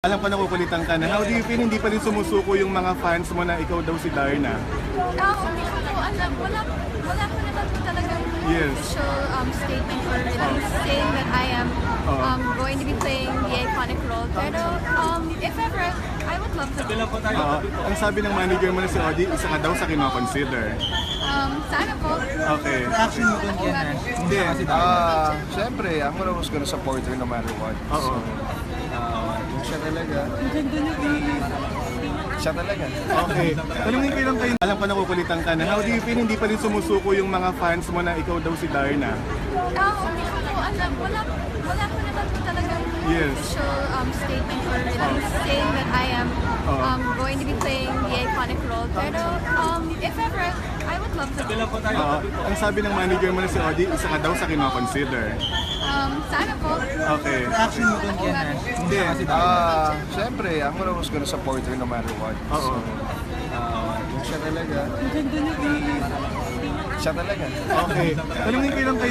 Alam ko nakukulitan ka na. How do you feel hindi pa rin sumusuko yung mga fans mo na ikaw daw si Darna? Hindi ko po alam. Wala ko naman po talagang Yes. official statement or release saying that I am going to be playing the iconic role. Pero if ever, I would love to. Ang sabi ng manager mo na si Odi, isa ka daw sa kino-consider. Sana po. Okay. Reaction mo dun yan, Hindi. Siyempre, I'm always gonna support her no matter what. Oo. Siya talaga. Siya talaga. Okay. Tanungin ko lang kayo. Alam ko nakukulitan ka na. How do you feel hindi pa rin sumusuko yung mga fans mo na ikaw daw si Darna? Hindi ko po alam. Wala ko naman po talagang Yes. official statement or release saying that I am going to be playing the iconic role. Pero if ever, I would love to. Ang sabi ng manager mo na si Odi, isa ka daw sa kino-consider. Sana po. Okay. reaction mo dun yan, Hindi. Siyempre, I'm always gonna support her no matter what. Oo. Siya talaga. Siya talaga. Okay. Tanungin ko lang kayo.